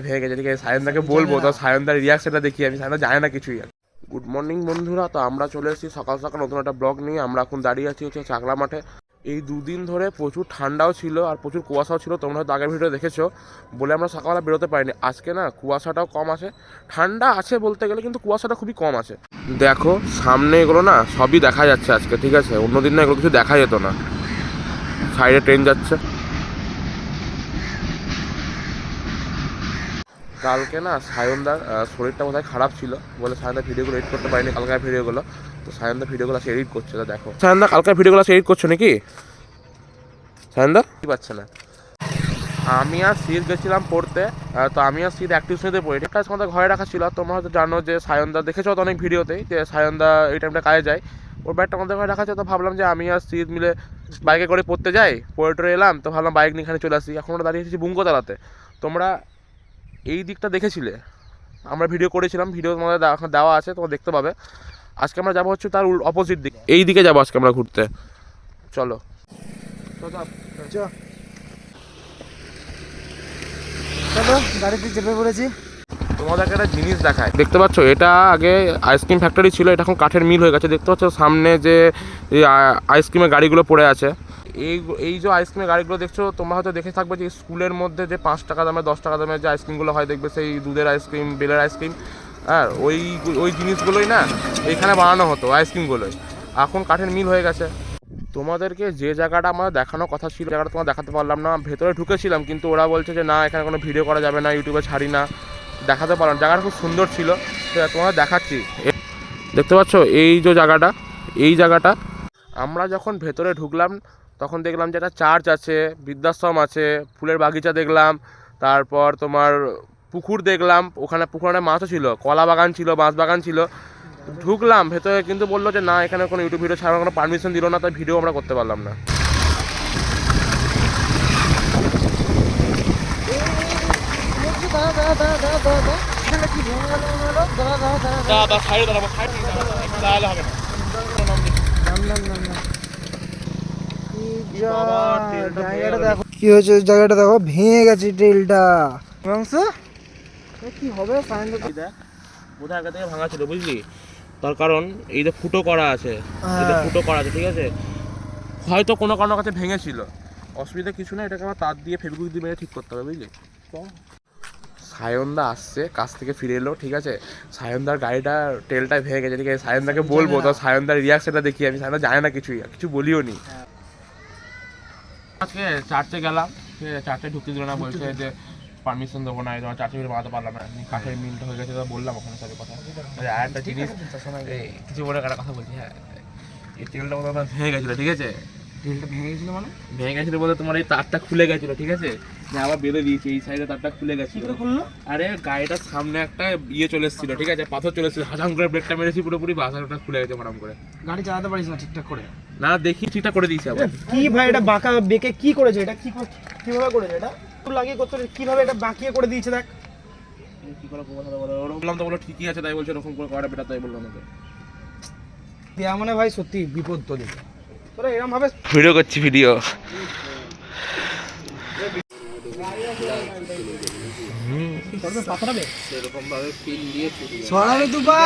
ভেঙে গেছে, ঠিক আছে। সায়নদাকে বলবো, তো সায়নদার রিয়াকশনটা দেখি আমি। সায়নদা জানে না কিছুই। গুড মর্নিং বন্ধুরা, তো আমরা চলে এসেছি সকাল সকাল নতুন একটা ব্লগ নিয়ে। আমরা এখন দাঁড়িয়ে আছি হচ্ছে চাকলা মাঠে। এই দুদিন ধরে প্রচুর ঠান্ডাও ছিল আর প্রচুর কুয়াশাও ছিল, তোমরা হয়তো আগের ভিডিও দেখেছো বলে আমরা সকালবেলা বেরোতে পারিনি। আজকে না কুয়াশাটাও কম আছে, ঠান্ডা আছে বলতে গেলে, কিন্তু কুয়াশাটা খুবই কম আছে। দেখো সামনে এগুলো না সবই দেখা যাচ্ছে আজকে, ঠিক আছে। অন্যদিন না এগুলো কিছু দেখা যেত না। সাইডে ট্রেন যাচ্ছে। কালকে না সায়নদার শরীরটা বোধহয় খারাপ ছিল বলে সায়নদা ভিডিওগুলো এডিট করতে পারিনি, কালকার ভিডিওগুলো। তো সায়নদা ভিডিওগুলো সে এডিট করছে, তো দেখো। সায়নদা কালকার ভিডিওগুলো সে এডিট করছো নাকি? সায়নদা কি পাচ্ছে না। আমি আর সিদ গেছিলাম পড়তে, তো আমি আর সিদ অ্যাক্টিভ শ্রেণীতে পড়ি। ঠিক আছে, আমাদের ঘরে রাখা ছিল। তোমরা হয়তো জানো যে সায়নদা দেখেছো তো অনেক ভিডিওতেই যে সায়নদা এই টাইমটা কাজে যায়। ওর ব্যাগটা আমাদের ঘরে রাখা আছে, তো ভাবলাম যে আমি আর সিদ মিলে বাইকে করে পড়তে যাই। পড়ে টরে এলাম, তো ভাবলাম বাইক নিয়ে এখানে চলে আসি। এখন ওরা দাঁড়িয়ে এসেছি বুঙ্গোতলাতে। তোমরা এই দিকটা দেখেছিলে, আমরা ভিডিও করেছিলাম, ভিডিও তোমাদের দেওয়া আছে, তোমরা দেখতে পাবে। আজকে আমরা যাবো হচ্ছে তার অপোজিট দিক, এই দিকে যাবো আজকে আমরা ঘুরতে। চলো গাড়িতে চেপে পড়েছি। তোমাদেরকে একটা জিনিস দেখায়, দেখতে পাচ্ছ এটা আগে আইসক্রিম ফ্যাক্টরি ছিল, এটা এখন কাঠের মিল হয়ে গেছে। দেখতে পাচ্ছ সামনে যে আইসক্রিমের গাড়িগুলো পড়ে আছে। এই যে আইসক্রিমের গাড়িগুলো দেখছো, তোমরা হয়তো দেখে থাকবে যে স্কুলের মধ্যে যে 5 টাকা দামে 10 টাকা দামে যে আইসক্রিমগুলো হয়, দেখবে সেই দুধের আইসক্রিম, বেলের আইসক্রিম। হ্যাঁ, ওই জিনিসগুলোই না এইখানে বানানো হতো আইসক্রিমগুলোই। এখন কাঠের মিল হয়ে গেছে। তোমাদেরকে যে জায়গাটা আমাদের দেখানোর কথা ছিল, জায়গাটা তোমার দেখাতে পারলাম না। ভেতরে ঢুকেছিলাম, কিন্তু ওরা বলছে যে না, এখানে কোনো ভিডিও করা যাবে না, ইউটিউবে ছাড়ি না, দেখাতে পারলাম। জায়গাটা খুব সুন্দর ছিল, তোমাদের দেখাচ্ছি। দেখতে পাচ্ছ এই যে জায়গাটা, এই জায়গাটা আমরা যখন ভেতরে ঢুকলাম তখন দেখলাম যে একটা চার্চ আছে, বৃদ্ধাশ্রম আছে, ফুলের বাগিচা দেখলাম, তারপর তোমার পুকুর দেখলাম। ওখানে পুকুরে মাছও ছিল, কলা বাগান ছিল, বাঁশ বাগান ছিল। ঢুকলাম ভেতরে, কিন্তু বললো যে না, এখানে কোনো ইউটিউব ভিডিও ছাড়ার কোনো পারমিশন দিল না, তাই ভিডিও আমরা করতে পারলাম না। কি হয়েছে জায়গাটা দেখো, ভেঙে গেছে টেলটা। মাংস কি হবে? বোধহয় আগে থেকে ভাঙা ছিল, বুঝলি? তার কারণ এই যে ফুটো করা আছে, ফুটো করা আছে, ঠিক আছে। হয়তো কোনো কাছে ভেঙেছিল, অসুবিধা কিছু না। এটাকে আমার তার দিয়ে ফেবিকুইক দিয়ে মেরে ঠিক করতে হবে, বুঝলি? সায়নদা আসছে, কাছ থেকে ফিরে এলো, ঠিক আছে। সায়নদার গাড়িটা টেলটা ভেঙে গেছে, ঠিক আছে। সায়নদাকে বলবো, তো সায়নদার রিয়াকশনটা দেখি আমি। সায়নদা জানে না কিছুই, কিছু বলিও নি। আজকে চার্চে গেলাম, ঠিক আছে। চার্চে ঢুকতে দিল না, বলছে যে পারমিশন দেবো না, তোমার চার্চে মিল বানাতে পারলাম না, কাঠের মিলটা হয়ে গেছে। তো বললাম ওখানে সাথে কথা। আর একটা জিনিস কিছু বলে একটা কথা বলছি। হ্যাঁ, এই টেলটা মতো ভেঙে গেছিলো, ঠিক আছে। টেলটা ভেঙে গেছিল মানে? ভেঙে গেছিল বলতে তোমার এই তারটা খুলে গেছিলো, ঠিক আছে। আবার বেঁধে দিয়েছি, এই সাইডে তারটা খুলে গেছিল। আরে গাড়িটার সামনে একটা চলে এসেছিল, ঠিক আছে, পাথর চলে এসেছিল। হাজাম করে ব্রেকটা মেরেছি, পুরোপুরি বাসাটা খুলে গেছে মারাম করে। গাড়ি চালাতে পারিস না ঠিকঠাক করে? না, দেখি ঠিকঠাক করে দিয়েছি আবার। কি ভাই, এটা বাঁকা বেঁকে কি করেছে? এটা কিভাবে করেছে? এটা লাগিয়ে করতে কিভাবে এটা বাঁকিয়ে করে দিয়েছে দেখ। কি করে বললাম, তো বলো ঠিকই আছে, তাই বলছে এরকম করে করা বেটা, তাই বললাম আমাকে। দেয়া মানে ভাই সত্যি বিপদ তো দিকে। তোরা এরকম ভাবে ভিডিও করছি, ভিডিও। সরাবে দুবা।